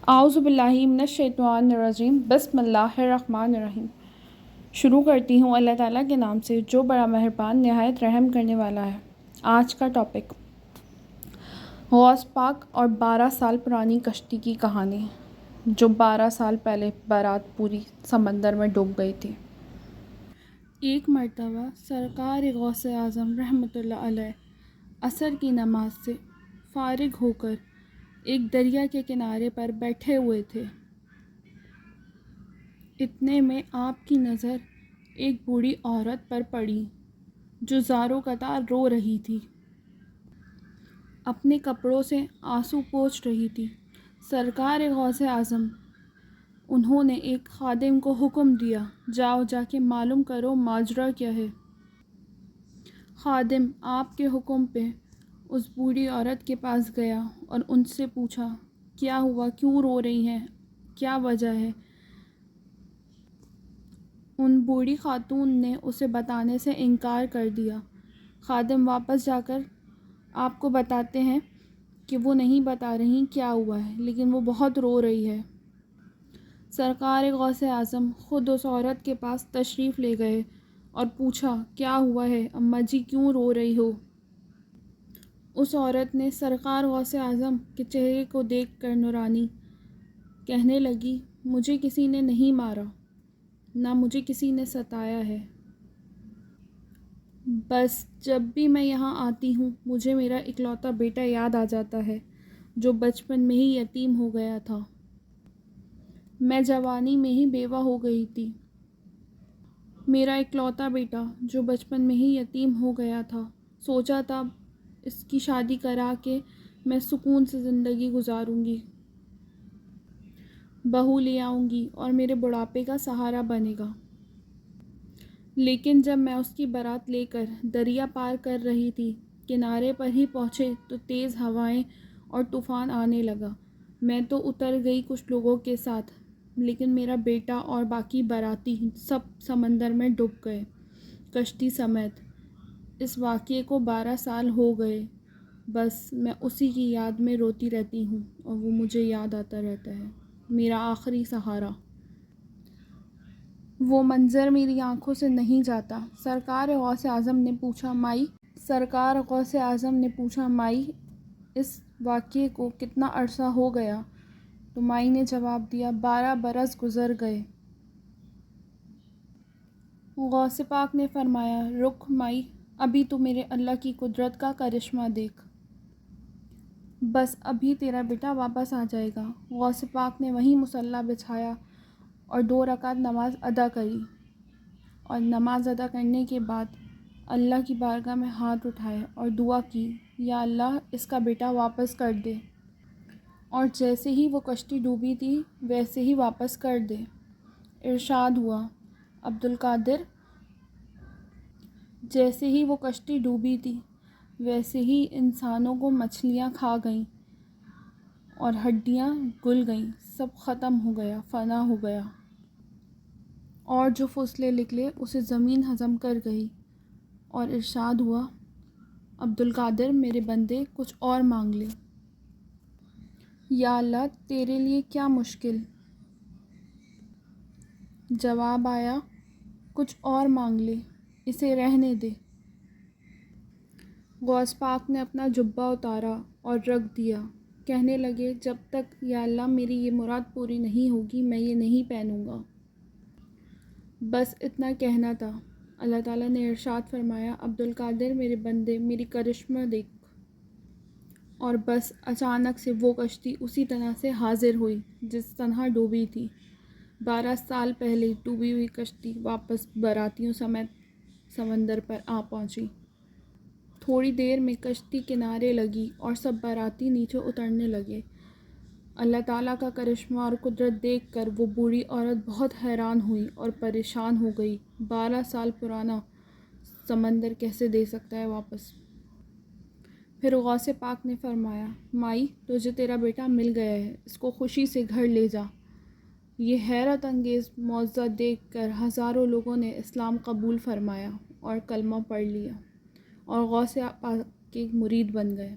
اعوذ باللہ من الشیطان الرجیم، بسم اللہ الرحمن الرحیم۔ شروع کرتی ہوں اللہ تعالیٰ کے نام سے جو بڑا مہربان نہایت رحم کرنے والا ہے۔ آج کا ٹاپک غوث پاک اور 12 سال پرانی کشتی کی کہانی، جو 12 سال پہلے بارات پوری سمندر میں ڈوب گئی تھی۔ ایک مرتبہ سرکار غوث اعظم رحمۃ اللہ علیہ عصر کی نماز سے فارغ ہو کر ایک دریا کے کنارے پر بیٹھے ہوئے تھے۔ اتنے میں آپ کی نظر ایک بوڑھی عورت پر پڑی جو زاروں قطار رو رہی تھی، اپنے کپڑوں سے آنسو پوچھ رہی تھی۔ سرکار غوث اعظم انہوں نے ایک خادم کو حکم دیا، جاؤ جا کے معلوم کرو ماجرا کیا ہے۔ خادم آپ کے حکم پہ اس بوڑھی عورت کے پاس گیا اور ان سے پوچھا، کیا ہوا، کیوں رو رہی ہیں، کیا وجہ ہے؟ ان بوڑھی خاتون نے اسے بتانے سے انکار کر دیا۔ خادم واپس جا کر آپ کو بتاتے ہیں کہ وہ نہیں بتا رہی کیا ہوا ہے، لیکن وہ بہت رو رہی ہے۔ سرکار غوث اعظم خود اس عورت کے پاس تشریف لے گئے اور پوچھا، کیا ہوا ہے اماں جی، کیوں رو رہی ہو؟ اس عورت نے سرکار غوث اعظم کے چہرے کو دیکھ کر نورانی کہنے لگی، مجھے کسی نے نہیں مارا، نہ مجھے کسی نے ستایا ہے۔ بس جب بھی میں یہاں آتی ہوں مجھے میرا اکلوتا بیٹا یاد آ جاتا ہے جو بچپن میں ہی یتیم ہو گیا تھا۔ میں جوانی میں ہی بیوہ ہو گئی تھی۔ میرا اکلوتا بیٹا جو بچپن میں ہی یتیم ہو گیا تھا، سوچا تھا اس کی شادی کرا کے میں سکون سے زندگی گزاروں گی، بہو لے آؤں گی اور میرے بڑھاپے کا سہارا بنے گا۔ لیکن جب میں اس کی بارات لے کر دریا پار کر رہی تھی، کنارے پر ہی پہنچے تو تیز ہوائیں اور طوفان آنے لگا۔ میں تو اتر گئی کچھ لوگوں کے ساتھ، لیکن میرا بیٹا اور باقی باراتی سب سمندر میں ڈوب گئے، کشتی سمیت۔ اس واقعے کو 12 سال ہو گئے، بس میں اسی کی یاد میں روتی رہتی ہوں اور وہ مجھے یاد آتا رہتا ہے، میرا آخری سہارا۔ وہ منظر میری آنکھوں سے نہیں جاتا۔ سرکار غوث اعظم نے پوچھا، مائی اس واقعے کو کتنا عرصہ ہو گیا؟ تو مائی نے جواب دیا، 12 برس گزر گئے۔ غوث پاک نے فرمایا، رک مائی، ابھی تو میرے اللہ کی قدرت کا کرشمہ دیکھ، بس ابھی تیرا بیٹا واپس آ جائے گا۔ غوث پاک نے وہیں مصلی بچھایا اور 2 رکعت نماز ادا کری، اور نماز ادا کرنے کے بعد اللہ کی بارگاہ میں ہاتھ اٹھائے اور دعا کی، یا اللہ اس کا بیٹا واپس کر دے، اور جیسے ہی وہ کشتی ڈوبی تھی ویسے ہی واپس کر دے۔ ارشاد ہوا، عبدالقادر، جیسے ہی وہ کشتی ڈوبی تھی ویسے ہی انسانوں کو مچھلیاں کھا گئیں اور ہڈیاں گل گئیں، سب ختم ہو گیا، فنا ہو گیا، اور جو فصلیں نکلے اسے زمین ہضم کر گئی۔ اور ارشاد ہوا، عبدالقادر میرے بندے کچھ اور مانگ لے، یا اللہ تیرے لیے کیا مشکل؟ جواب آیا، کچھ اور مانگ لے، اسے رہنے دے۔ غوث پاک نے اپنا جبہ اتارا اور رکھ دیا، کہنے لگے، جب تک یا اللہ میری یہ مراد پوری نہیں ہوگی میں یہ نہیں پہنوں گا۔ بس اتنا کہنا تھا۔ اللہ تعالیٰ نے ارشاد فرمایا، عبدالقادر میرے بندے میری کرشمہ دیکھ۔ اور بس اچانک سے وہ کشتی اسی طرح سے حاضر ہوئی جس طرح ڈوبی تھی۔ 12 سال پہلے ڈوبی ہوئی کشتی واپس باراتیوں سمیت سمندر پر آ پہنچی۔ تھوڑی دیر میں کشتی کنارے لگی اور سب باراتی نیچے اترنے لگے۔ اللہ تعالیٰ کا کرشمہ اور قدرت دیکھ کر وہ بوڑھی عورت بہت حیران ہوئی اور پریشان ہو گئی، 12 سال پرانا سمندر کیسے دے سکتا ہے واپس؟ پھر غوث پاک نے فرمایا، مائی تجھے تیرا بیٹا مل گیا ہے، اس کو خوشی سے گھر لے جا۔ یہ حیرت انگیز معجزہ دیکھ کر ہزاروں لوگوں نے اسلام قبول فرمایا اور کلمہ پڑھ لیا اور غوث پاک کے مرید بن گئے۔